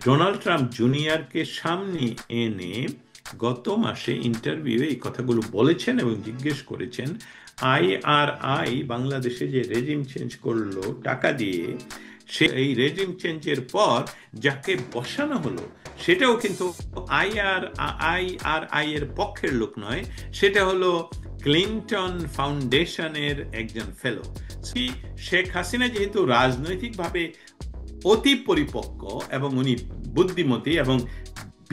Donald Trump জুনিয়রকে সামনে এনে গত মাসে ইন্টারভিউ এই কথাগুলো বলেছেন এবং জিজ্ঞেস করেছেন আইআরআই বাংলাদেশে যে রেজিম চেঞ্জ করলো টাকা দিয়ে, সে এই রেজিম চেঞ্জের পর যাকে বসানো হলো সেটাও কিন্তু আইআরআই এর পক্ষের লোক নয়, সেটা হলো ক্লিন্টন ফাউন্ডেশনের একজন ফেলো। শেখ হাসিনা যেহেতু রাজনৈতিকভাবে অতি পরিপক্ক এবং উনি বুদ্ধিমতী এবং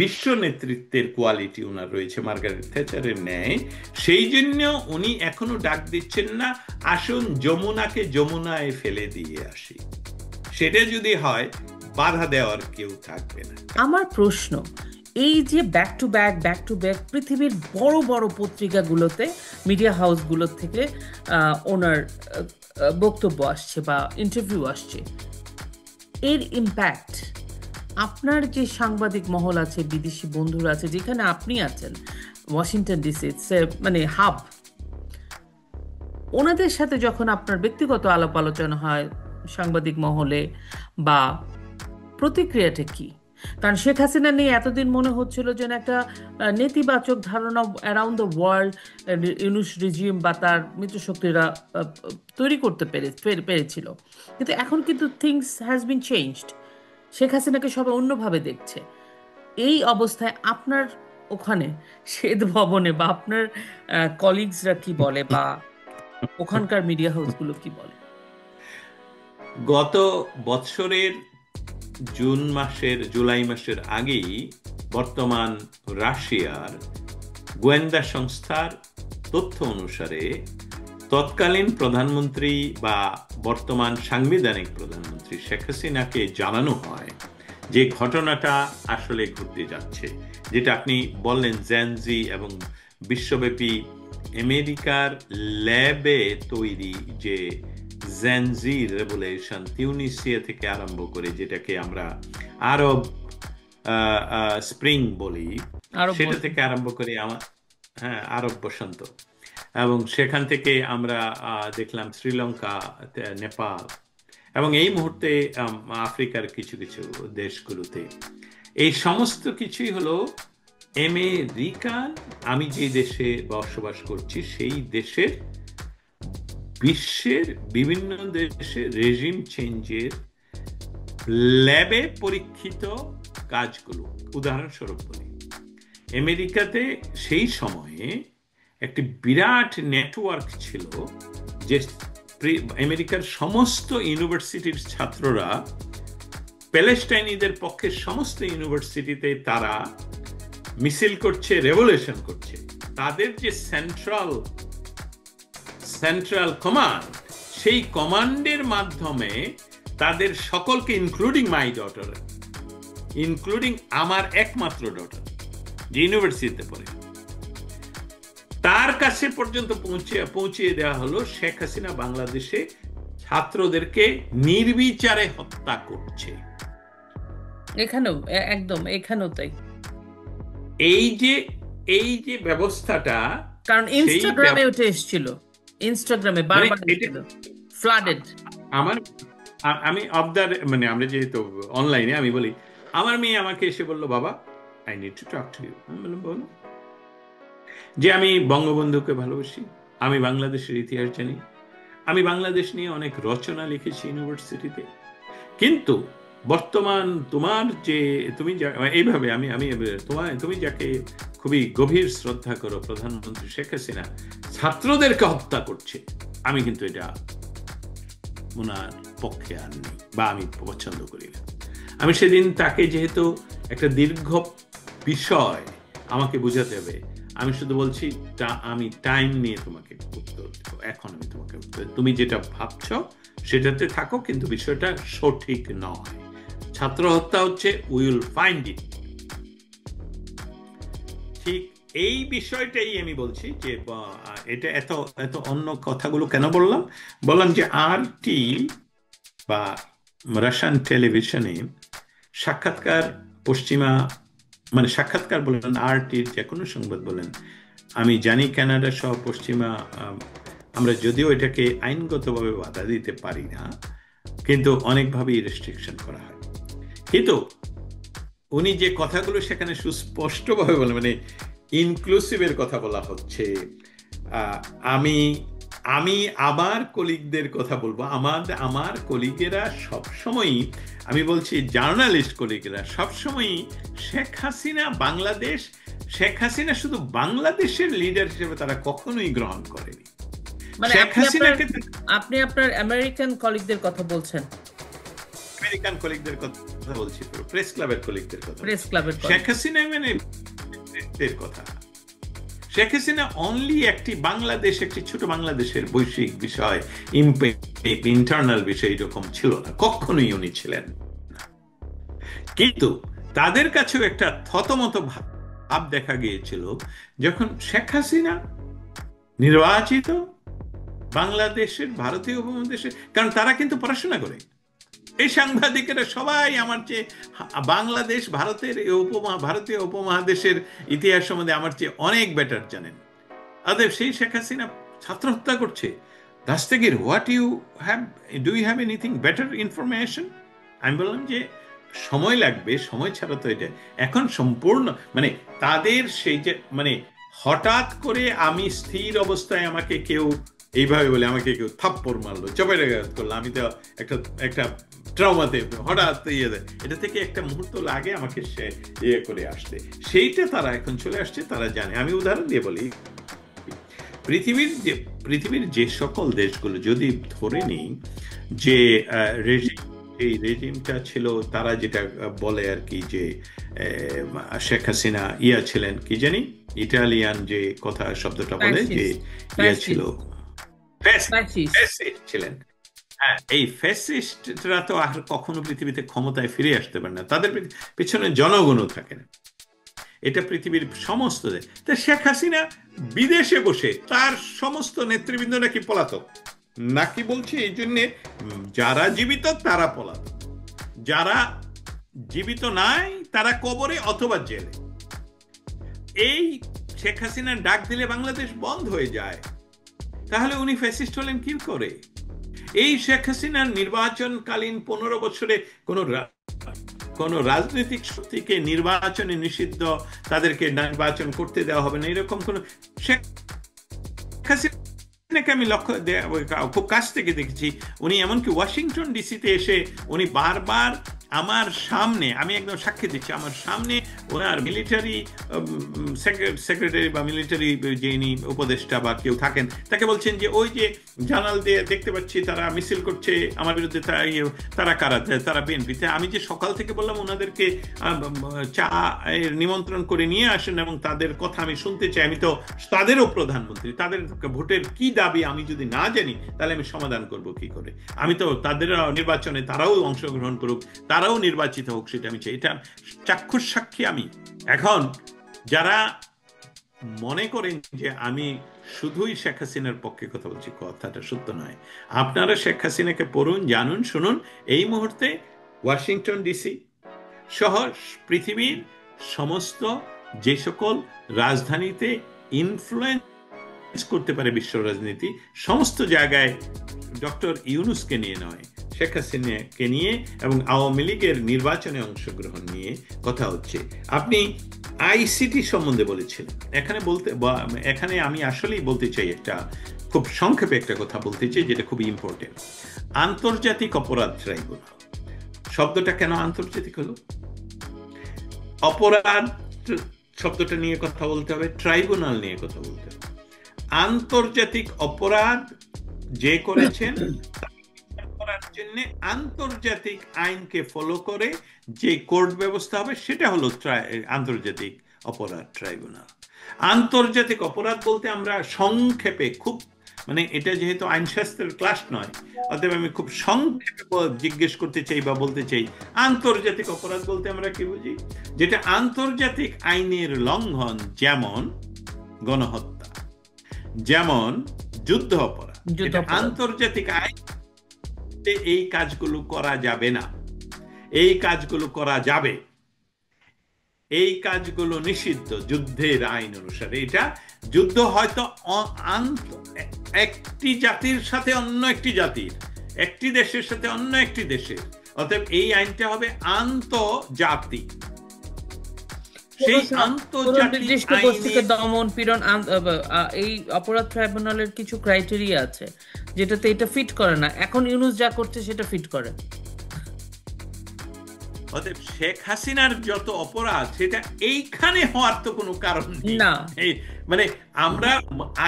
বিশ্ব নেতৃত্বের কোয়ালিটি ওনার রয়েছে মার্গারেট থ্যাচারের ন্যায়, সেই জন্য উনি এখনো ডাক দিচ্ছেন না আসুন যমুনাকে যমুনায় ফেলে দিয়ে আসি। সেটা যদি হয় বাধা দেওয়ার কেউ থাকবে না। আমার প্রশ্ন, এই যে ব্যাক টু ব্যাক পৃথিবীর বড় বড় পত্রিকাগুলোতে, মিডিয়া হাউসগুলোর থেকে ওনার বক্তব্য আসছে বা ইন্টারভিউ আসছে, এর ইম্প্যাক্ট আপনার যে সাংবাদিক মহল আছে, বিদেশি বন্ধুরা আছে, যেখানে আপনি আছেন ওয়াশিংটন ডিসি, মানে হাব, ওনাদের সাথে যখন আপনার ব্যক্তিগত আলাপ আলোচনা হয় সাংবাদিক মহলে, বা প্রতিক্রিয়াটা কি? কারণ শেখ হাসিনা নিয়ে এতদিন মনে হচ্ছিল যেন একটা নেতিবাচক ধারণা around the world Yunus regime বা তার মিত্রশক্তিরা তৈরি করতে পেরেছিল, কিন্তু এখন কিন্তু things has been changed. Sheikh হাসিনাকে সবাই অন্যভাবে দেখছে। এই অবস্থায় আপনার ওখানে শ্বেত ভবনে বা আপনার কলিগসরা কি বলে, বা ওখানকার মিডিয়া হাউসগুলো কি বলে? গত বৎসরের জুলাই মাসের আগেই বর্তমান রাশিয়ার গোয়েন্দা সংস্থার তথ্য অনুসারে তৎকালীন প্রধানমন্ত্রী বা বর্তমান সাংবিধানিক প্রধানমন্ত্রী শেখ হাসিনাকে জানানো হয় যে ঘটনাটা আসলে ঘটতে যাচ্ছে, যেটা আপনি বললেন জেনজি এবং বিশ্বব্যাপী আমেরিকার ল্যাবে তৈরি যে জেনজি রেভলিউশন, তিউনিসিয়া থেকে আরম্ভ করে যেটাকে আমরা আরব স্প্রিং বলি, সেটা থেকে আরম্ভ করে আরব বসন্ত, এবং সেখান থেকে আমরা দেখলাম শ্রীলঙ্কা, নেপাল এবং এই মুহূর্তে আফ্রিকার কিছু কিছু দেশগুলোতে। এই সমস্ত কিছুই হলো আমেরিকান, আমি যে দেশে বসবাস করছি সেই দেশের বিশ্বের বিভিন্ন দেশে রেজিম চেঞ্জের ল্যাবে পরীক্ষিত কাজগুলো। উদাহরণস্বরূপ বলি, আমেরিকাতে সেই সময়ে একটি বিরাট নেটওয়ার্ক ছিল যে আমেরিকার সমস্ত ইউনিভার্সিটির ছাত্ররা প্যালেস্টাইনিদের পক্ষে সমস্ত ইউনিভার্সিটিতে তারা মিছিল করছে, রেভলিউশন করছে। তাদের যে সেন্ট্রাল কমান্ড, সেই কমান্ডের মাধ্যমে তাদের সকলকে, ইনক্লুডিং মাই ডটার, ইনক্লুডিং আমার একমাত্র ডটার যে ইউনিভার্সিটিতে পড়ে, তার কাছে পর্যন্ত পৌঁছিয়ে দেওয়া হলো শেখ হাসিনা বাংলাদেশে ছাত্রদেরকে নির্বিচারে হত্যা করছে। এখানেও একদম, এখানেও তাই। এই যে ব্যবস্থাটা, কারণ ইনস্টাগ্রামে উঠে এসেছিল, ইনস্টাগ্রামে বারবার ফ্লাডেড। আমি মানে আমরা যেহেতু অনলাইনে, আমি বলি আমার মেয়ে আমাকে এসে বললো, বাবা I need to talk to you. আমি বললাম বলো। যে আমি বঙ্গবন্ধুকে ভালোবাসি, আমি বাংলাদেশের ইতিহাস জানি, আমি বাংলাদেশ নিয়ে অনেক রচনা লিখেছি ইউনিভার্সিটিতে, কিন্তু বর্তমান তোমার যে তুমি এইভাবে তুমি যাকে খুবই গভীর শ্রদ্ধা করো, প্রধানমন্ত্রী শেখ হাসিনা ছাত্রদেরকে হত্যা করছে, আমি কিন্তু এটা ওনার পক্ষে আর নেই বা আমি পছন্দ করি না। আমি সেদিন তাকে, যেহেতু একটা দীর্ঘ বিষয় আমাকে বুঝাতে হবে, আমি শুধু বলছি আমি টাইম নিয়ে তোমাকে উত্তর দেবো, এখন আমি তোমাকে তুমি যেটা ভাবছ সেটাতে থাকো, কিন্তু বিষয়টা সঠিক নয়। ছাত্র হত্যা হচ্ছে, উইল ফাইন্ড ইট। ঠিক এই বিষয়টাই আমি বলছি যে এটা এত অন্য কথাগুলো কেন বললাম যে আরটি বা রাশিয়ান টেলিভিশনে সাক্ষাৎকার, পশ্চিমা মানে সাক্ষাৎকার বলেন, আরটির যে কোনো সংবাদ বলেন, আমি জানি কানাডা সহ পশ্চিমা, আমরা যদিও এটাকে আইনগতভাবে বাধা দিতে পারি না, কিন্তু অনেকভাবেই রেস্ট্রিকশন করা হয়। কিন্তু উনি যে কথাগুলো সেখানে সুস্পষ্টভাবে বলে, মানে ইনক্লুসিভের কথা বলা হচ্ছে। আমি আমি আমার কলিগদের কথা বলবো, আমার কলিগেরা সবসময়ই, আমি বলছি জার্নালিস্ট কলিগেরা সবসময়ই শেখ হাসিনা বাংলাদেশ, শেখ হাসিনা শুধু বাংলাদেশের লিডার হিসেবে তারা কখনোই গ্রহণ করেনি। মানে শেখ হাসিনাকে, আপনি আপনার আমেরিকান কলিগদের কথা বলছেন? আমেরিকান কলিগদের কথা বলছি, প্রেস ক্লাবের কলিগদের কথা। প্রেস ক্লাবের শেখ হাসিনা মানে কথা, শেখ হাসিনা অনলি একটি বাংলাদেশ, একটি ছোট বাংলাদেশের বৈশ্বিক বিষয়, ইন্টারনাল বিষয় এরকম ছিল না, কখনোই উনি ছিলেন না। কিন্তু তাদের কাছেও একটা থতমত ভাব দেখা গিয়েছিল যখন শেখ হাসিনা নির্বাচিত বাংলাদেশের, ভারতীয় উপমহাদেশের, কারণ তারা কিন্তু পড়াশোনা করে, এই সাংবাদিকেরা সবাই আমার চেয়ে বাংলাদেশ, ভারতের ভারতীয় উপমহাদেশের ইতিহাস সম্বন্ধে আমার চেয়ে অনেক বেটার জানেন। অতএব সেই শেখ হাসিনা ছাত্র হত্যা করছে, Dastagir, what you have, do you have anything better information? আমি বললাম যে সময় লাগবে, সময় ছাড়া তো এটা এখন সম্পূর্ণ, মানে তাদের সেই যে, মানে হঠাৎ করে আমি স্থির অবস্থায় আমাকে কেউ এইভাবে বলে, আমাকে কেউ থাপ্পড় মারলো, চপেটাঘাত করলো, আমি তো একটা ট্রাউমাতে হঠাৎ ইয়ে দেয়, এটা থেকে একটা মুহূর্ত লাগে আমাকে সে ইয়ে করে আসতে, সেইটা তারা এখন চলে আসছে, তারা জানে। আমি উদাহরণ দিয়ে বলি, পৃথিবীর যে সকল দেশগুলো যদি ধরে নিই যে এই রেজিমটা ছিল, তারা যেটা বলে আর কি, যে শেখ হাসিনা ইয়া ছিলেন, কি জানি ইটালিয়ান যে কথা শব্দটা বলে, যে ইয়া ছিল, ছিলেন। হ্যাঁ, এই ফ্যাসিস্টরা তো আর কখনো পৃথিবীতে ক্ষমতায় ফিরে আসতে পারে না, তাদের পেছনে জনগণও থাকে না, এটা পৃথিবীর সমস্ত দেশ। তা শেখ হাসিনা বিদেশে বসে তার সমস্ত নেতৃবৃন্দ নাকি পলাতক, নাকি বলছে এই জন্যে যারা জীবিত তারা পলাতক, যারা জীবিত নাই তারা কবরে অথবা জেলে। এই শেখ হাসিনা ডাক দিলে বাংলাদেশ বন্ধ হয়ে যায়, তাহলে উনি ফ্যাসিস্ট হলেন কি করে? এই শেখ হাসিনার নির্বাচনকালীন 15 বছরে কোন রাজনৈতিক শক্তিকে নির্বাচনে নিষিদ্ধ, তাদেরকে নির্বাচন করতে দেওয়া হবে না, এরকম কোন, শেখ হাসিনাকে আমি খুব কাছ থেকে দেখেছি, উনি এমনকি ওয়াশিংটন ডিসিতে এসে উনি বারবার আমার সামনে, আমি একদম সাক্ষী দিচ্ছি, আমার সামনে ওনার মিলিটারি সেক্রেটারি বা মিলিটারি যিনি উপদেষ্টা বা কেউ থাকেন, তাকে বলছেন যে ওই যে জানাল দিয়ে দেখতে পাচ্ছি তারা মিছিল করছে আমার বিরুদ্ধে, তারা কারা, তারা বিএনপিতে। আমি যে সকাল থেকে বললাম ওনাদেরকে চা নিমন্ত্রণ করে নিয়ে আসেন এবং তাদের কথা আমি শুনতে চাই, আমি তো তাদেরও প্রধানমন্ত্রী, তাদের ভোটের কি দাবি আমি যদি না জানি তাহলে আমি সমাধান করব কি করে? আমি তো তাদের নির্বাচনে তারাও অংশগ্রহণ করুক, তারাও নির্বাচিত হোক, সেটা আমি চাই, এটা চাক্ষুষ সাক্ষী আমি। এখন যারা মনে করেন যে আমি শুধুই শেখ হাসিনার পক্ষে কথা বলছি, কথাটা সত্য নয়। আপনারা শেখ হাসিনাকে পড়ুন, জানুন, শুনুন। এই মুহূর্তে ওয়াশিংটন ডিসি সহ পৃথিবীর সমস্ত যে সকল রাজধানীতে ইনফ্লুয়েন্স করতে পারে বিশ্ব রাজনীতি, সমস্ত জায়গায় ডক্টর ইউনূসকে নিয়ে নয়, শেখ হাসিনাকে নিয়ে এবং আওয়ামী লীগের নির্বাচনে অংশগ্রহণ নিয়ে কথা হচ্ছে। আপনি আইসিটি সম্বন্ধে বলেছিলেন, এখানে আমি আসলেই বলতে চাই, একটা খুব সংক্ষেপে একটা কথা বলতে চাই যেটা খুব ইম্পর্টেন্ট। আন্তর্জাতিক অপরাধ ট্রাইব্যুনাল শব্দটা কেন আন্তর্জাতিক হলো? অপরাধ শব্দটা নিয়ে কথা বলতে হবে, ট্রাইব্যুনাল নিয়ে কথা বলতে হবে। আন্তর্জাতিক অপরাধ যে করেছেন করার জন্য আন্তর্জাতিক আইনকে ফলো করে যে কোর্ট ব্যবস্থা হবে সেটা হলো আন্তর্জাতিক অপরাধ ট্রাইব্যুনাল। আন্তর্জাতিক অপরাধ বলতে আমরা সংক্ষেপে, খুব মানে এটা যেহেতু আইনশাস্ত্রের ক্লাস নয়, অতএব আমি খুব সংক্ষেপে জিজ্ঞেস করতে চাই বা বলতে চাই, আন্তর্জাতিক অপরাধ বলতে আমরা কি বুঝি? যেটা আন্তর্জাতিক আইনের লঙ্ঘন, যেমন গণহত্যা, যেমন যুদ্ধ অপরাধ, আন্তর্জাতিক আইন এই কাজগুলো করা যাবে না, এই কাজগুলো করা যাবে, এই কাজগুলো নিষিদ্ধ যুদ্ধের আইন অনুসারে। এটা যুদ্ধ হয়তো একটি জাতির সাথে অন্য একটি জাতির, একটি দেশের সাথে অন্য একটি দেশের, অতএব এই আইনটা হবে আন্তর্জাতিক। সেই কোনো আন্তর্জাতিক নির্দিষ্ট আইনে গোষ্ঠীকে দমন পীড়ন এই অপরাধ ট্রাইব্যুনালের কিছু ক্রাইটেরিয়া আছে যেটাতে এটা ফিট করে না। এখন ইউনূস যা করছে সেটা ফিট করে। অতএব শেখ হাসিনার যত অপরাধ সেটা এইখানে হওয়ার তো কোনো কারণ নেই না, মানে আমরা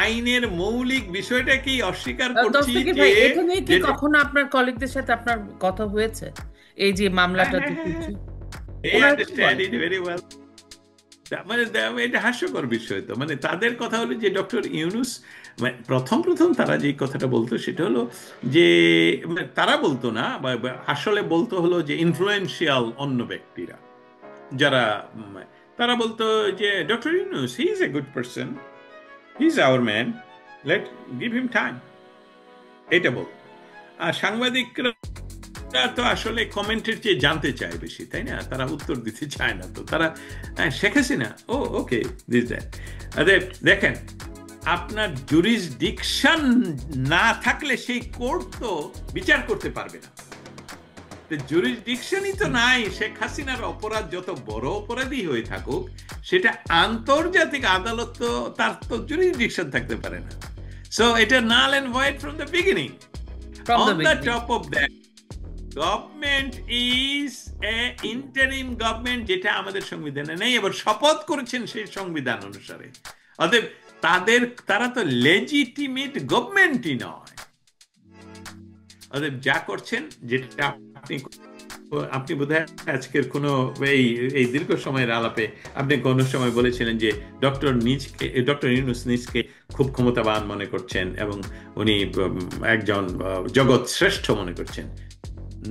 আইনের মৌলিক বিষয়টাকেই অস্বীকার করছি। দস্তগীর ভাই, এখানে কি কখনো আপনার কলিগদের সাথে আপনার কথা হয়েছে এই যে মামলাটা? মানে এটা হাস্যকর বিষয় তো, মানে তাদের কথা হলো যে ডক্টর ইউনূস প্রথম তারা যে কথাটা বলতো সেটা হলো যে তারা বলতো না, আসলে বলতো হলো যে ইনফ্লুয়েন্সিয়াল অন্য ব্যক্তিরা যারা, তারা বলতো যে doctor Yunus he is a good person, he is our man, let give him time, এটা বল। আর সাংবাদিকরা তো আসলে কমেন্টের চেয়ে জানতে চায় বেশি, তাই না? তারা উত্তর দিতে চায় না, তো তারা শেখ হাসিনা ও ওকে দিস দ্যাট। দেখেন, আপনার জুরিসডিকশন না থাকলে সেই কোর্ট তো বিচার করতে পারবে না। জুরিসডিকশনই তো নাই, শেখ হাসিনার অপরাধ যত বড় অপরাধী হয়ে থাকুক সেটা আন্তর্জাতিক আদালত তো তার তো জুরিসডিকশন থাকতে পারে না। সো এটা null and void from the beginning. On the top of that, government is a interim government, যেটা আমাদের সংবিধানে নেই, এবার শপথ করেছেন সেই সংবিধান অনুসারে। অতএব তারা তো লেজিটিমেট গভর্নমেন্টই নয়। অতএব যা করছেন, যেটা আপনি বোধহয় আজকের কোনো এই দীর্ঘ সময়ের আলাপে আপনি কোনো সময় বলেছিলেন যে ডক্টর ইউনূস নিজকে খুব ক্ষমতাবান মনে করছেন এবং উনি একজন জগৎ শ্রেষ্ঠ মনে করছেন।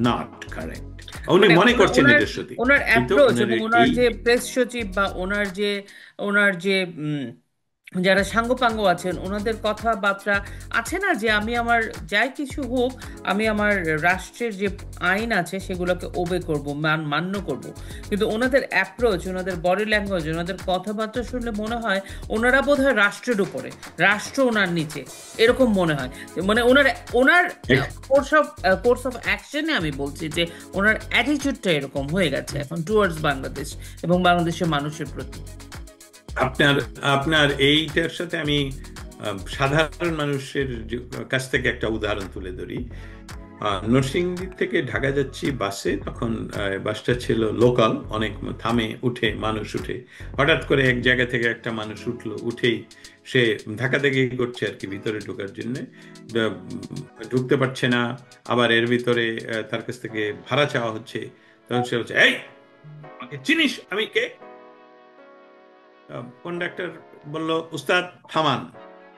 Not correct. উনি মনে করছেন এটা সত্যি। ওনার অ্যাপ্রোচ এবং ওনার যে প্রেস সচিব বা ওনার যে যারা সাঙ্গপাঙ্গ আছেন, ওনাদের কথাবার্তা আছে না যে আমি আমার যাই কিছু হোক, আমি আমার রাষ্ট্রের যে আইন আছে সেগুলোকে ওবে করব, মান্য করব। কিন্তু ওনাদের অ্যাপ্রোচ, ওনাদের বডি ল্যাঙ্গুয়েজ, ওনাদের কথাবার্তা শুনলে মনে হয় ওনারা বোধহয় রাষ্ট্রের উপরে, রাষ্ট্র ওনার নিচে, এরকম মনে হয়। মানে ওনার কোর্স অফ অ্যাকশনে আমি বলছি যে ওনার অ্যাটিটিউডটা এরকম হয়ে গেছে এখন টুয়ার্ডস বাংলাদেশ এবং বাংলাদেশের মানুষের প্রতি। আপনার এইটার সাথে আমি সাধারণ মানুষের কাছ থেকে একটা উদাহরণ তুলে ধরি। নরসিংদী থেকে ঢাকা যাচ্ছি বাসে, তখন বাসটা ছিল লোকাল, অনেক থামে, উঠে মানুষ উঠে। হঠাৎ করে এক জায়গা থেকে একটা মানুষ উঠেই সে ধাক্কা দেখি করছে আর কি ভিতরে ঢোকার জন্য, ঢুকতে পারছে না। আবার এর ভিতরে তার কাছ থেকে ভাড়া চাওয়া হচ্ছে। তখন সে বলছে, এই আমাকে চিনিস, আমি কে? কন্ডাক্টর বলল, উস্তাদ থামান।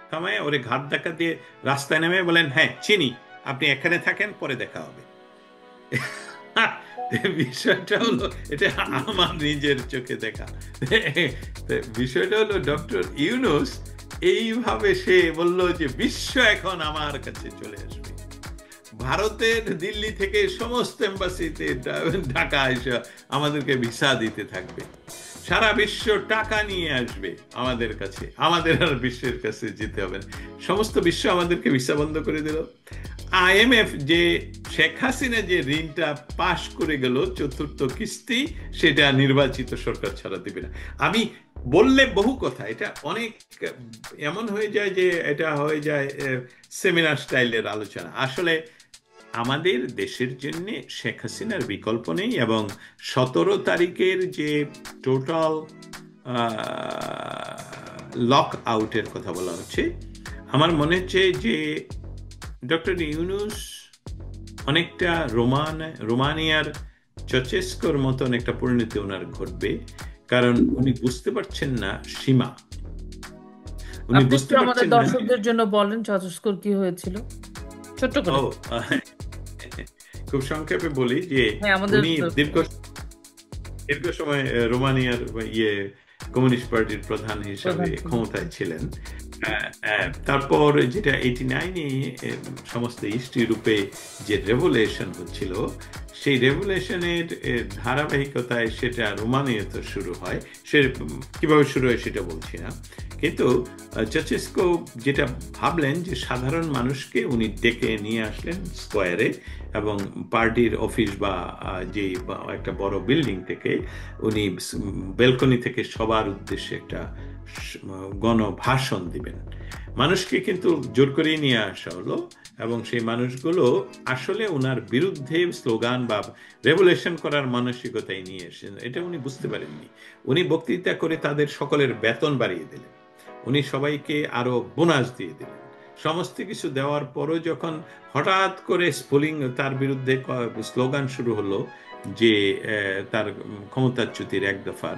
থামায় ওরে ঘাট ধাক্কা দিয়ে রাস্তায় নেমে বলেন, হ্যাঁ চিনি, আপনি এখানে থাকেন, পরে দেখা হবে। বিষয়টা হলো, এটা আমার নিজের চোখে দেখা। বিষয়টা হলো ডক্টর ইউনূস এইভাবে সে বলল যে বিশ্ব এখন আমার কাছে চলে আসবে। ভারতের দিল্লি থেকে সমস্ত এম্বাসিতে ঢাকা এসে আমাদেরকে ভিসা দিতে থাকবে, সারা বিশ্ব টাকা নিয়ে আসবে আমাদের কাছে, আমাদের আর বিশ্বের কাছে যেতে হবে না। সমস্ত বিশ্ব আমাদেরকে ভিসা বন্ধ করে দিল। IMF যে শেখ হাসিনা যে ঋণটা পাশ করে গেল চতুর্থ কিস্তি, সেটা নির্বাচিত সরকার ছাড়া দিবে না। আমি বললে বহু কথা, এটা অনেক এমন হয়ে যায় যে এটা হয়ে যায় সেমিনার স্টাইলের আলোচনা। আসলে আমাদের দেশের জন্য শেখ হাসিনার বিকল্প নেই, এবং 17 তারিখের যে টোটাল লক আউটের কথা বলা হচ্ছে, আমার মনে হচ্ছে যে ডক্টর ইউনূস অনেকটা রোমানিয়ার চচেস্কোর মতন একটা পরিণতি ওনার ঘটবে, কারণ উনি বুঝতে পারছেন না সীমা। উনি বুঝতে পারছেন না। দর্শকদের জন্য বলেন চচেস্কোর কি হয়েছিল ছোট্ট করে। খুব সংক্ষেপে বলি যে উনি দীর্ঘ সময় রোমানিয়ার কমিউনিস্ট পার্টির প্রধান হিসাবে ক্ষমতায় ছিলেন। তারপর যেটা 89-এ সমস্ত ইস্ট ইউরোপে যে রেভলিউশন হচ্ছিল, সেই রেভুলেশনের ধারাবাহিকতায় সেটা রোমানিয়ত শুরু হয়। সে কিভাবে শুরু হয় সেটা বলছি না, কিন্তু চাচেস্কো যেটা ভাবলেন যে সাধারণ মানুষকে উনি ডেকে নিয়ে আসলেন স্কোয়ারে, এবং পার্টির অফিস বা যে একটা বড় বিল্ডিং থেকে উনি বেলকনি থেকে সবার উদ্দেশ্যে একটা গণভাষণ দিবেন। মানুষকে কিন্তু জোর করে নিয়ে আসা হলো, এবং সেই মানুষগুলো আসলে ওনার বিরুদ্ধে স্লোগান বা রেভুলেশন করার মানসিকতায় নিয়ে এসেছেন, এটা উনি বুঝতে পারেননি। উনি বক্তৃতা করে তাদের সকলের বেতন বাড়িয়ে দিলেন, উনি সবাইকে আরো বোনাস দিয়ে দিলেন। সমস্ত কিছু দেওয়ার পরও যখন হঠাৎ করে স্পোলিং তার বিরুদ্ধে স্লোগান শুরু হলো যে তার ক্ষমতাচ্যুতির এক দফার,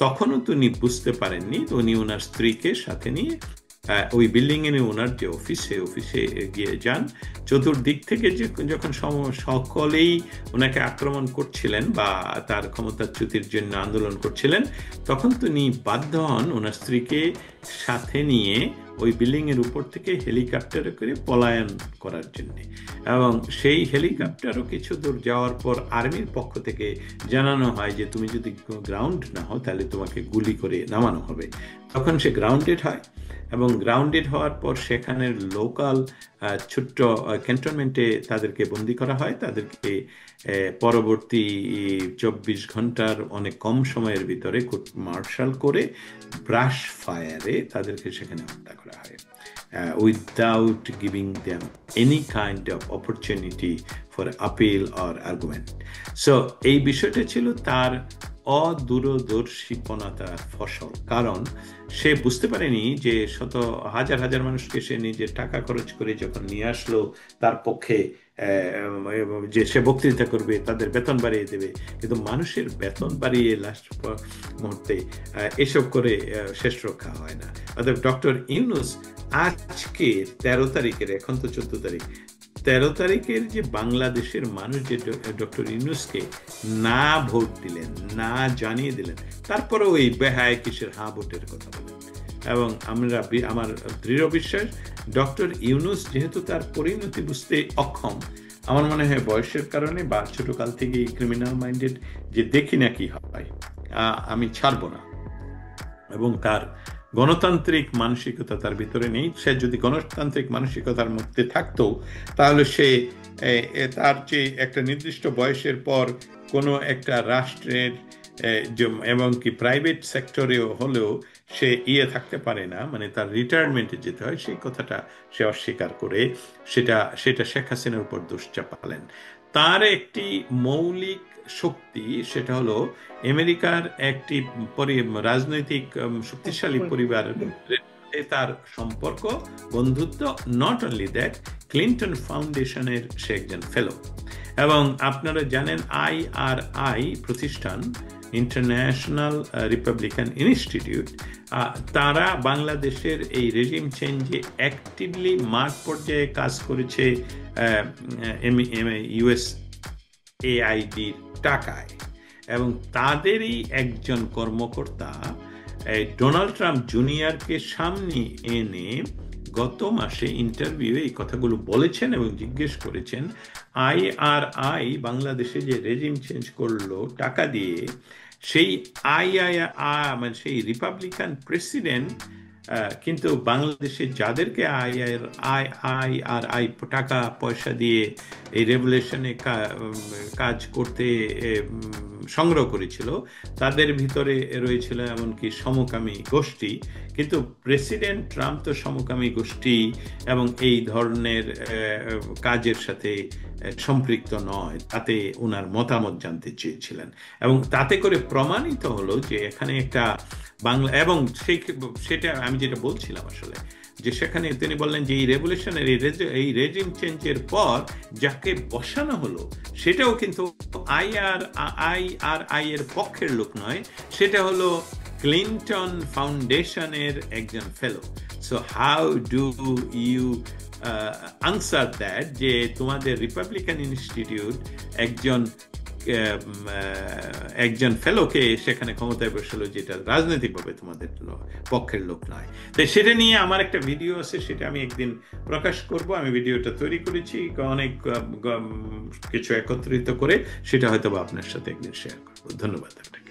তখনও তিনি বুঝতে পারেননি। উনি ওনার স্ত্রীকে সাথে নিয়ে ওই বিল্ডিং এ ওনার যে অফিসে গিয়ে যান। চতুর্দিক থেকে যখন সকলেই ওনাকে আক্রমণ করছিলেন বা তার ক্ষমতাচ্যুতির জন্য আন্দোলন করছিলেন, তখন তিনি বাধ্য হন ওনার স্ত্রীকে সাথে নিয়ে ওই বিল্ডিং এর উপর থেকে হেলিকপ্টারে করে পলায়ন করার জন্য। এবং সেই হেলিকপ্টারও কিছু দূর যাওয়ার পর আর্মির পক্ষ থেকে জানানো হয় যে তুমি যদি গ্রাউন্ড না হও তাহলে তোমাকে গুলি করে নামানো হবে। তখন সে গ্রাউন্ডেড হয়, এবং গ্রাউন্ডেড হওয়ার পর সেখানের লোকাল ছোট্ট ক্যান্টনমেন্টে তাদেরকে বন্দি করা হয়। তাদেরকে পরবর্তী 24 ঘন্টার অনেক কম সময়ের ভিতরে মার্শাল করে ব্রাশ ফায়ারে তাদেরকে সেখানে হত্যা করা হয়, without giving them any kind of opportunity for appeal or argument. So এই বিষয়টা ছিল তার অদূরদর্শীপনাতার ফসল, কারণ সে বুঝতে পারেনি যে শত হাজার হাজার মানুষকে সে নিজের টাকা খরচ করে যখন নিয়ে আসলো তার পক্ষে যে সে বক্তৃতা করবে, তাদের বেতন বাড়িয়ে দেবে, কিন্তু মানুষের বেতন বাড়িয়ে লাস্ট মুহূর্তে এসব করে শেষ রক্ষা হয় না। অর্থাৎ ডক্টর ইউনূস আজকে 13 তারিখের, এখন তো 14 তারিখ, 13 তারিখের যে বাংলাদেশের মানুষ যে ডক্টর ইউনূসকে না ভোট দিলেন, না জানিয়ে দিলেন, তারপরেও এই বেহায় কিসের হা ভোটের কথা বলেন। এবং আমার দৃঢ় বিশ্বাস ডক্টর ইউনূস যেহেতু তার পরিণতি বুঝতে অক্ষম, আমার মনে হয় বয়সের কারণে বা ছোটকাল থেকেই ক্রিমিনাল মাইন্ডেড, যে দেখি না কি হয়, আমি ছাড়বো না, এবং তার গণতান্ত্রিক মানসিকতা তার ভিতরে নেই। সে যদি গণতান্ত্রিক মানসিকতার মধ্যে থাকতো তাহলে সে তার যে একটা নির্দিষ্ট বয়সের পর কোনো একটা রাষ্ট্রের এবং কি প্রাইভেট সেক্টরেও হলেও সে থাকতে পারে না, মানে তার রিটায়ারমেন্টে যেতে হয়, সেই কথাটা সে অস্বীকার করে সেটা শেখ হাসিনার উপর দোষ চাপালেন। তার একটি মৌলিক শক্তি, সেটা হলো আমেরিকার একটি রাজনৈতিক শক্তিশালী পরিবার, তার সম্পর্ক, বন্ধুত্ব। নট অনলি দ্যাট, ক্লিন্টন ফাউন্ডেশনের সে একজন ফেলো, এবং আপনারা জানেন IRI প্রতিষ্ঠান, ইন্টারন্যাশনাল রিপাবলিকান ইনস্টিটিউট, তারা বাংলাদেশের এই রেজিম চেঞ্জে অ্যাক্টিভলি মাঠ পর্যায়ে কাজ করেছে USAIDর টাকায়, এবং তাদেরই একজন কর্মকর্তা ডোনাল্ড ট্রাম্প জুনিয়রকে সামনে এনে গত মাসে ইন্টারভিউ এই কথাগুলো বলেছেন এবং জিজ্ঞেস করেছেন IRI বাংলাদেশে যে রেজিম চেঞ্জ করলো টাকা দিয়ে, সেই মানে সেই রিপাবলিকান প্রেসিডেন্ট কিন্তু বাংলাদেশে যাদেরকে IRI টাকা পয়সা দিয়ে এই রেভুলেশনে কাজ করতে সংগ্রহ করেছিল, তাদের ভিতরে রয়েছিল এমনকি সমকামী গোষ্ঠী। কিন্তু প্রেসিডেন্ট ট্রাম্প তো সমকামী গোষ্ঠী এবং এই ধরনের কাজের সাথে সম্পৃক্ত নয়, তাতে ওনার মতামত জানতে চেয়েছিলেন, এবং তাতে করে প্রমাণিত হলো যে এখানে একটা বাংলা, এবং সেটা আমি যেটা বলছিলাম আসলে, যে সেখানে তিনি বললেন যে এই রেভুলেশনের এই রেজিম চেঞ্জের পর যাকে বসানো হলো সেটাও কিন্তু IRI এর পক্ষের লোক নয়, সেটা হলো ক্লিন্টন ফাউন্ডেশনের একজন fellow. So how do you answer that, যে তোমাদের রিপাবলিকান ইনস্টিটিউট একজন একজন ফেলোকে সেখানে ক্ষমতায় বসালো যেটা রাজনৈতিকভাবে তোমাদের পক্ষের লোক নয়। তাই সেটা নিয়ে আমার একটা ভিডিও আছে, সেটা আমি একদিন প্রকাশ করব। আমি ভিডিওটা তৈরি করেছি অনেক কিছু একত্রিত করে, সেটা হয়তো আপনার সাথে একদিন শেয়ার করবো। ধন্যবাদ আপনাকে।